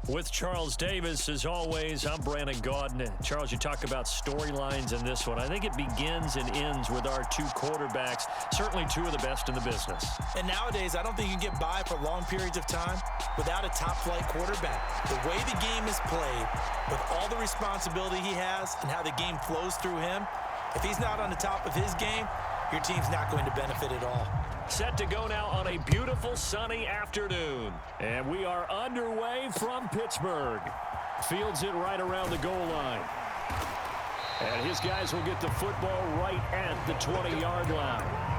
With Charles Davis, as always, I'm Brandon Gaudin. Charles, you talk about storylines in this one. I think it begins and ends with our two quarterbacks, certainly two of the best in the business. And nowadays, I don't think you can get by for long periods of time without a top-flight quarterback. The way the game is played, with all the responsibility he has and how the game flows through him, if he's not on the top of his game, your team's not going to benefit at all. Set to go now on a beautiful sunny afternoon. And we are underway from Pittsburgh. Fields it right around the goal line. And his guys will get the football right at the 20-yard line.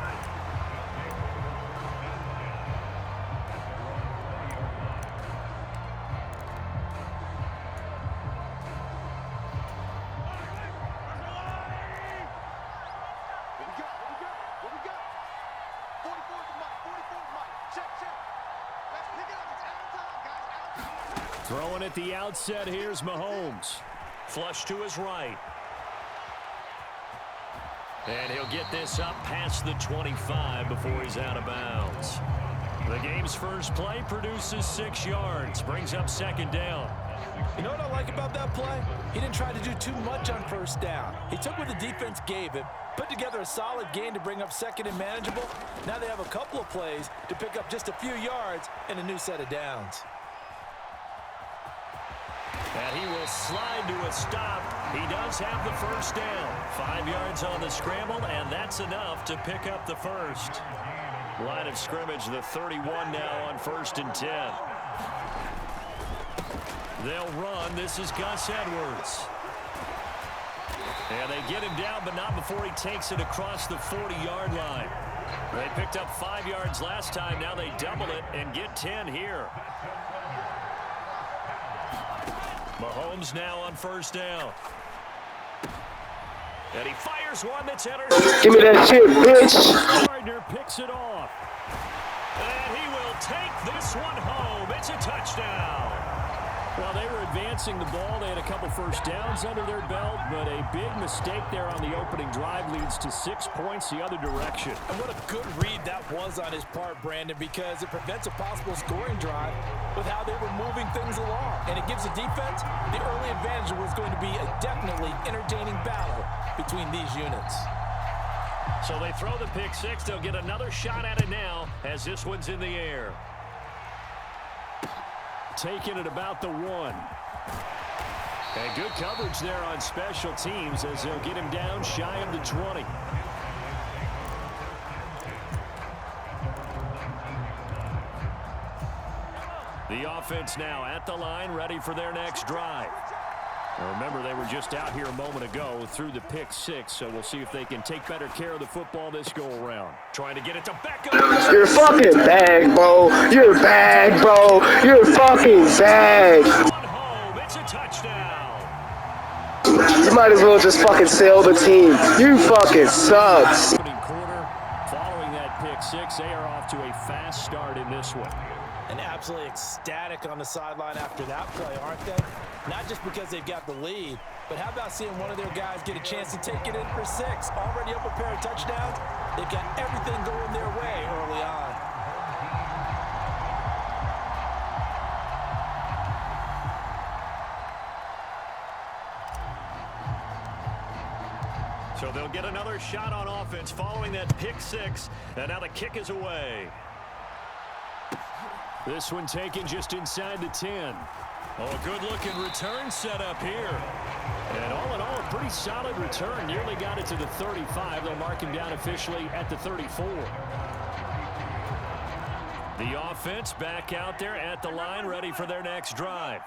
Throwing at the outset, here's Mahomes. Flush to his right. And he'll get this up past the 25 before he's out of bounds. The game's first play produces 6 yards, brings up second down. You know what I like about that play? He didn't try to do too much on first down. He took what the defense gave him, put together a solid gain to bring up second and manageable. Now they have a couple of plays to pick up just a few yards and a new set of downs. And he will slide to a stop. He does have the first down. 5 yards on the scramble, and that's enough to pick up the first. Line of scrimmage, the 31 now on 1st and 10. They'll run. This is Gus Edwards. And they get him down, but not before he takes it across the 40-yard line. They picked up 5 yards last time. Now they double it and get 10 here. Mahomes now on first down. And he fires one that's intercepted. Give me that shit, bitch. Gardner picks it off. And he will take this one home. It's a touchdown. Well, they were advancing the ball. They had a couple first downs under their belt, but a big mistake there on the opening drive leads to 6 points the other direction. And what a good read that was on his part, Brandon, because it prevents a possible scoring drive with how they were moving things along. And it gives the defense the early advantage. It was going to be a definitely entertaining battle between these units. So they throw the pick six. They'll get another shot at it now as this one's in the air. Taking it about the 1. And good coverage there on special teams as they'll get him down shy of the 20. The offense now at the line, ready for their next drive. Now remember, they were just out here a moment ago through the pick six, so we'll see if they can take better care of the football this go-around. Trying to get it to Beckham. You're fucking bag, bro. You're bag, bro. You're fucking bag. Home. It's a touchdown. You might as well just fucking sell the team. You fucking sucks. Quarter, following that pick six, they are off to a fast start in this one. And absolutely ecstatic on the sideline after that play, aren't they? Not just because they've got the lead, but how about seeing one of their guys get a chance to take it in for 6? Already up a pair of touchdowns. They've got everything going their way early on. So they'll get another shot on offense following that pick six, and now the kick is away. This one taken just inside the 10. Oh, a good-looking return set up here. And all in all, a pretty solid return. Nearly got it to the 35. They'll mark him down officially at the 34. The offense back out there at the line, ready for their next drive.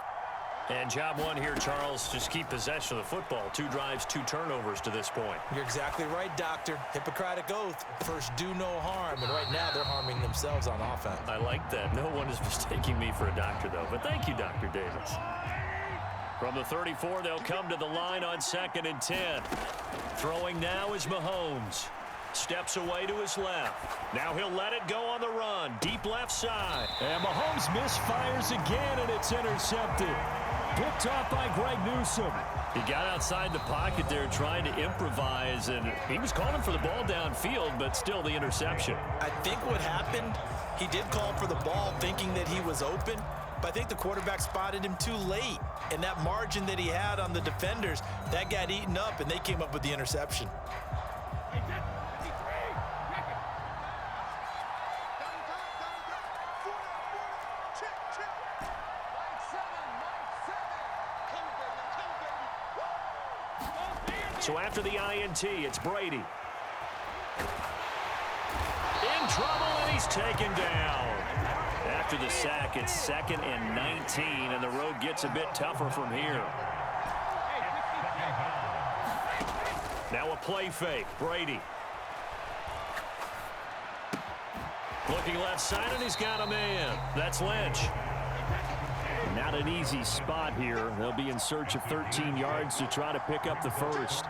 And job one here, Charles, just keep possession of the football. 2 drives, 2 turnovers to this point. You're exactly right, Doctor. Hippocratic oath. First, do no harm. And right now, they're harming themselves on offense. I like that. No one is mistaking me for a doctor, though. But thank you, Dr. Davis. From the 34, they'll come to the line on 2nd and 10. Throwing now is Mahomes. Steps away to his left. Now he'll let it go on the run. Deep left side. And Mahomes misfires again, and it's intercepted. Picked off by Greg Newsome. He got outside the pocket there trying to improvise, and he was calling for the ball downfield, but still the interception. I think what happened, he did call for the ball thinking that he was open, but I think the quarterback spotted him too late. And that margin that he had on the defenders, that got eaten up, and they came up with the interception. So after the INT, it's Brady. In trouble, and he's taken down. After the sack, it's 2nd and 19, and the road gets a bit tougher from here. Now a play fake. Brady. Looking left side, and he's got a man. That's Lynch. Not an easy spot here. They'll be in search of 13 yards to try to pick up the first.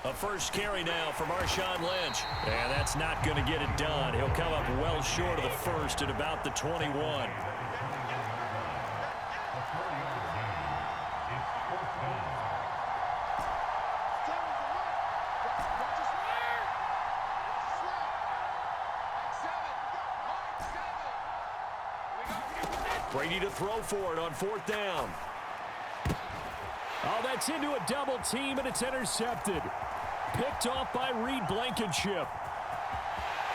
A first carry now for Marshawn Lynch. And that's not going to get it done. He'll come up well short of the first at about the 21. Brady to throw for it on 4th down. Oh, that's into a double team, and it's intercepted. Picked off by Reed Blankenship.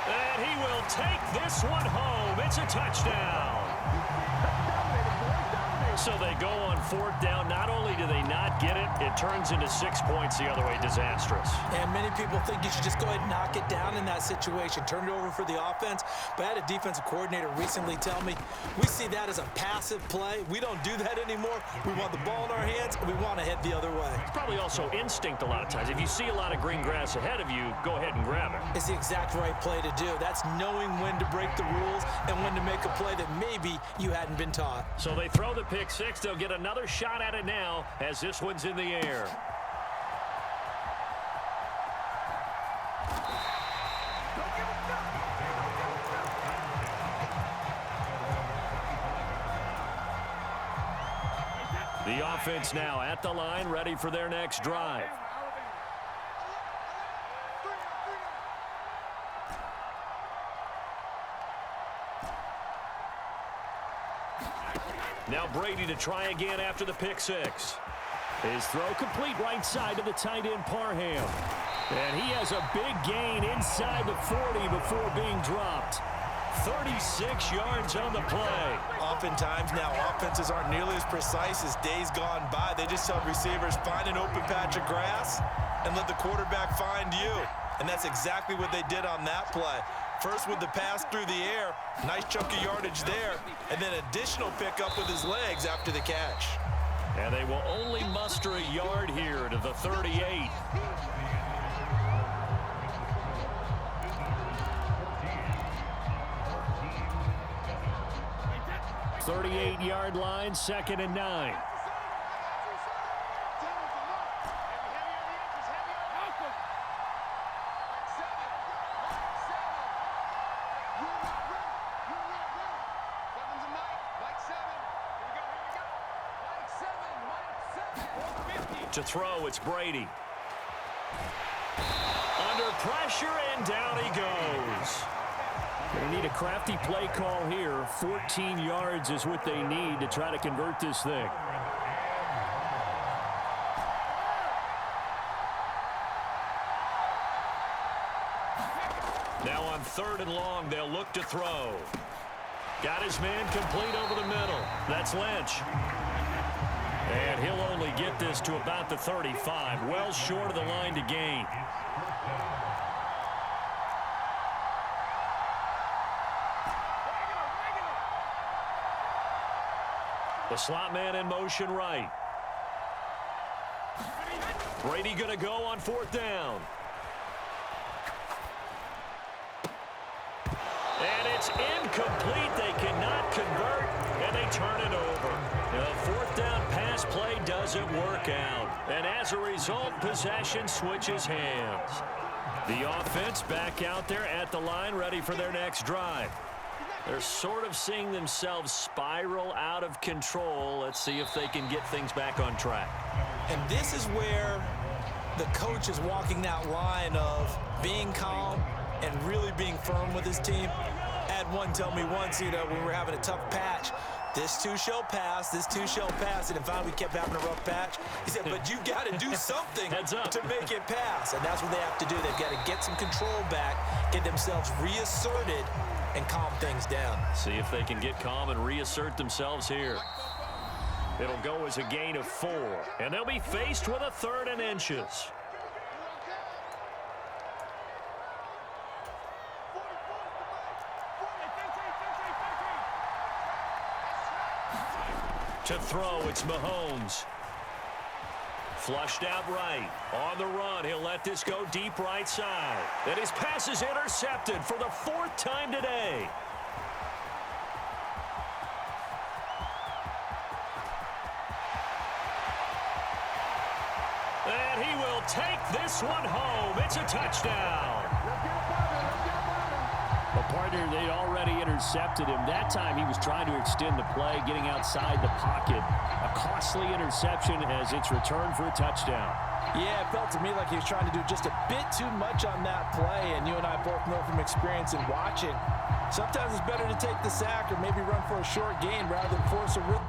And he will take this one home. It's a touchdown. So they go on 4th down. Not only do they not get it, it turns into 6 points the other way. Disastrous. And many people think you should just go ahead and knock it down in that situation. Turn it over for the offense. But I had a defensive coordinator recently tell me, we see that as a passive play. We don't do that anymore. We want the ball in our hands, and we want to head the other way. It's probably also instinct a lot of times. If you see a lot of green grass ahead of you, go ahead and grab it. It's the exact right play to do. That's knowing when to break the rules and when to make a play that maybe you hadn't been taught. So they throw the pick six. They'll get another shot at it now as this one's in the air. The offense now at the line, ready for their next drive. Now Brady to try again after the pick six. His throw complete right side to the tight end Parham. And he has a big gain inside the 40 before being dropped. 36 yards on the play. Oftentimes now offenses aren't nearly as precise as days gone by. They just tell receivers, find an open patch of grass and let the quarterback find you. And that's exactly what they did on that play. First with the pass through the air, nice chunk of yardage there, and then additional pickup with his legs after the catch. And they will only muster a yard here to the 38. Thirty-eight-yard line, 2nd and 9. To throw, it's Brady. Under pressure, and down he goes. They need a crafty play call here. 14 yards is what they need to try to convert this thing. Now on 3rd and long, they'll look to throw. Got his man complete over the middle. That's Lynch. And he'll only get this to about the 35, well short of the line to gain. The slot man in motion right. Brady going to go on 4th down. And it's incomplete. They cannot convert, and they turn it over. The 4th down pass play doesn't work out. And as a result, possession switches hands. The offense back out there at the line, ready for their next drive. They're sort of seeing themselves spiral out of control. Let's see if they can get things back on track. And this is where the coach is walking that line of being calm and really being firm with his team. At had one tell me once, when we were having a tough patch, this too shall pass, this too shall pass. And finally we kept having a rough patch. He said, but you got to do something to make it pass. And that's what they have to do. They've got to get some control back, get themselves reasserted, and calm things down. See if they can get calm and reassert themselves here. It'll go as a gain of 4. And they'll be faced with a 3rd and inches. To throw, it's Mahomes. Flushed out right. On the run, he'll let this go deep right side. And his pass is intercepted for the 4th time today. And he will take this one home. It's a touchdown. A partner, they'd already intercepted him. That time he was trying to extend the play, getting outside the pocket. A costly interception as it's returned for a touchdown. Yeah, it felt to me like he was trying to do just a bit too much on that play, and you and I both know from experience in watching, sometimes it's better to take the sack or maybe run for a short gain rather than force a rhythm.